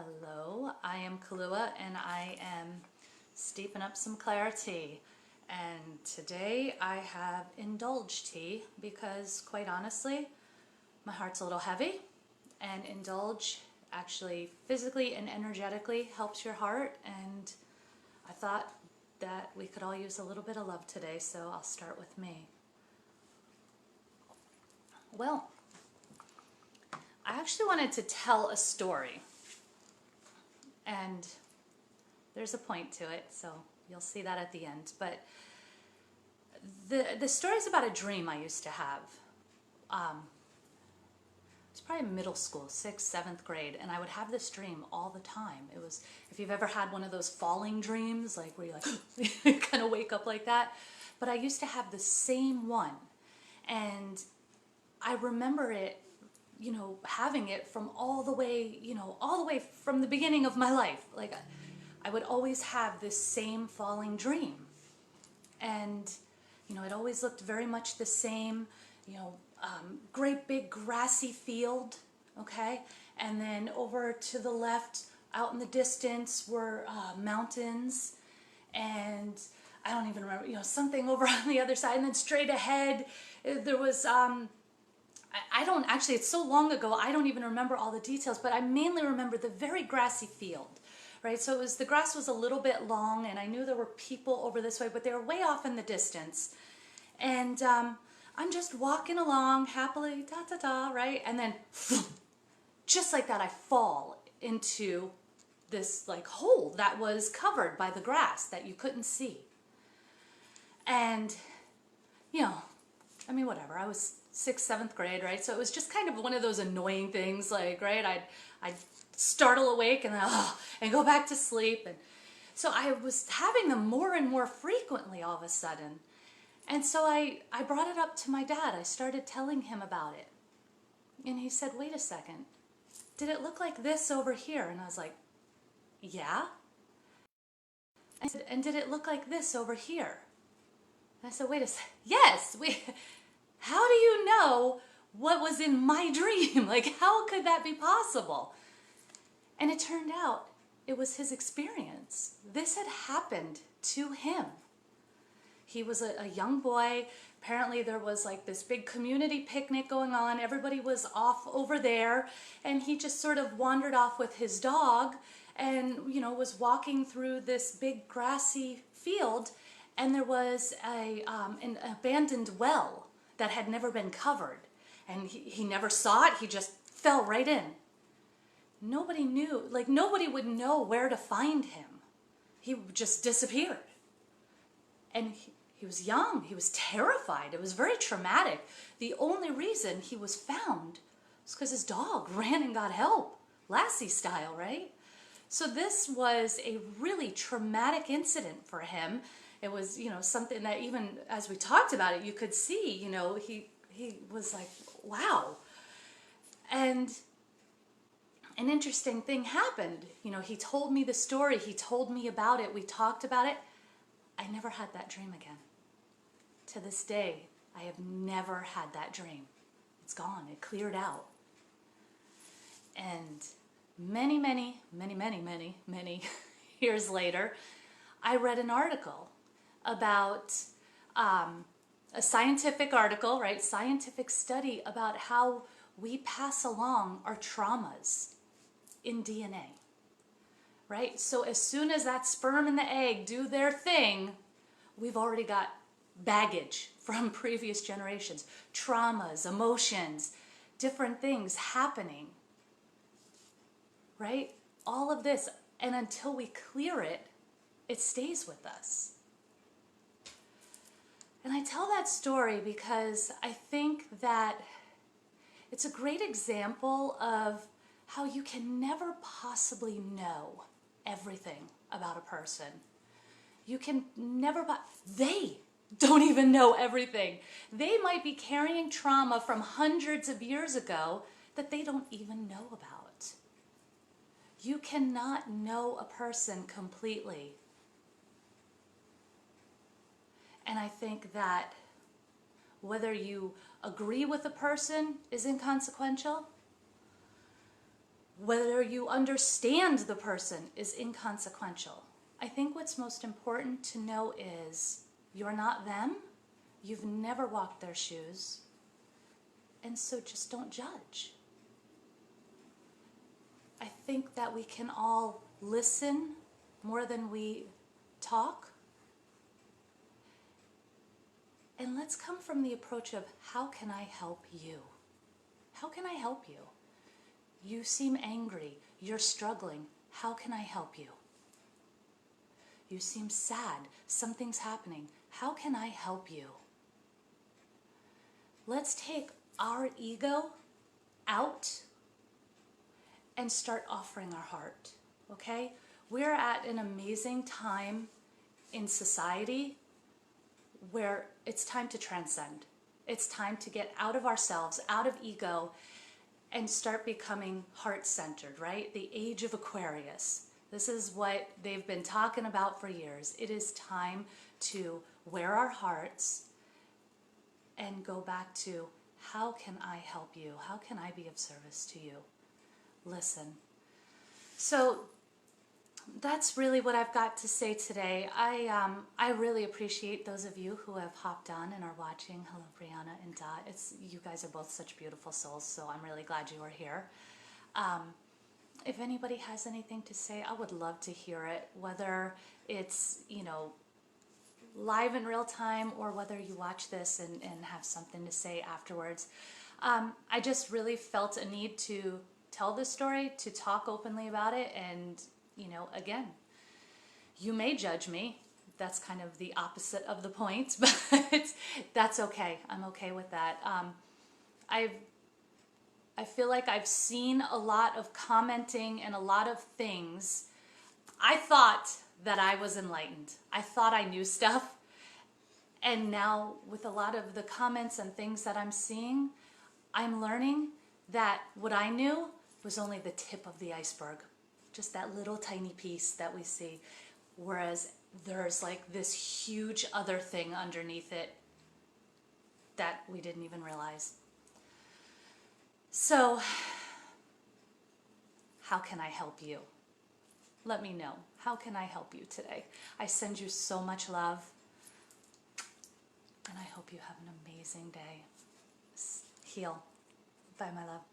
Hello, I am Kaluwa and I am steeping up some Claritea. And today I have Indulge tea because, quite honestly, my heart's a little heavy, and Indulge actually physically and energetically helps your heart, and I thought that we could all use a little bit of love today, so I'll start with me. Well, I actually wanted to tell a story, and there's a point to it, so you'll see that at the end. But the story is about a dream I used to have. It's probably middle school, 6th, 7th grade, and I would have this dream all the time. It was, if you've ever had one of those falling dreams, like where you you kind of wake up like that. But I used to have the same one, and I remember it, having it from all the way, all the way from the beginning of my life. Like I would always have this same falling dream, and it always looked very much the same. Great big grassy field, okay? And then over to the left, out in the distance, were mountains, and I don't even remember, something over on the other side, and then straight ahead, there was, I don't, actually, it's so long ago, I don't even remember all the details, but I mainly remember the very grassy field, right? So the grass was a little bit long, and I knew there were people over this way, but they were way off in the distance. And I'm just walking along happily, right? And then, just like that, I fall into this like hole that was covered by the grass that you couldn't see. And, whatever, I was 6th, 7th grade, right? So it was just kind of one of those annoying things, like, right? I'd startle awake and then, and go back to sleep. And so I was having them more and more frequently all of a sudden. And so I brought it up to my dad. I started telling him about it. And he said, wait a second, did it look like this over here? And I was like, yeah. I said, and did it look like this over here? And I said, wait a second, yes. How do you know what was in my dream? Like, how could that be possible? And it turned out it was his experience. This had happened to him. He was a young boy. Apparently there was like this big community picnic going on. Everybody was off over there, and he just sort of wandered off with his dog and, was walking through this big grassy field, and there was an abandoned well that had never been covered. And he never saw it. He just fell right in. Nobody knew, like nobody would know where to find him. He just disappeared. And he was young, he was terrified, it was very traumatic. The only reason he was found was because his dog ran and got help, Lassie style, right? So this was a really traumatic incident for him. It was, something that even as we talked about it, you could see, he was like, wow. And an interesting thing happened. He told me the story, he told me about it, we talked about it. I never had that dream again. To this day, I have never had that dream. It's gone. It cleared out. And many years later, I read an article about a scientific article, right? Scientific study about how we pass along our traumas in DNA. Right? So as soon as that sperm and the egg do their thing, we've already got baggage from previous generations, traumas, emotions, different things happening. Right? All of this, and until we clear it, it stays with us. And I tell that story because I think that it's a great example of how you can never possibly know everything about a person. You can never, they don't even know everything. They might be carrying trauma from hundreds of years ago that they don't even know about. You cannot know a person completely. And I think that whether you agree with a person is inconsequential, Whether you understand the person is inconsequential. I think what's most important to know is you're not them. You've never walked their shoes. And so just don't judge. I think that we can all listen more than we talk. And let's come from the approach of, how can I help you? How can I help you? You seem angry. You're struggling. How can I help you? You seem sad. Something's happening. How can I help you? Let's take our ego out and start offering our heart, okay? We're at an amazing time in society where it's time to transcend. It's time to get out of ourselves, out of ego, and start becoming heart-centered, right? The age of Aquarius. This is what they've been talking about for years. It is time to wear our hearts and go back to, how can I help you? How can I be of service to you? Listen. So that's really what I've got to say today. I really appreciate those of you who have hopped on and are watching. Hello, Brianna and Dot. You guys are both such beautiful souls, so I'm really glad you are here. If anybody has anything to say, I would love to hear it, whether it's, live in real time or whether you watch this and have something to say afterwards. I just really felt a need to tell this story, to talk openly about it, and again, you may judge me. That's kind of the opposite of the point, but that's okay. I'm okay with that. I feel like I've seen a lot of commenting and a lot of things. I thought that I was enlightened. I thought I knew stuff. And now with a lot of the comments and things that I'm seeing, I'm learning that what I knew was only the tip of the iceberg. Just that little tiny piece that we see. Whereas there's like this huge other thing underneath it that we didn't even realize. So, how can I help you? Let me know. How can I help you today? I send you so much love. And I hope you have an amazing day. Heal. Bye, my love.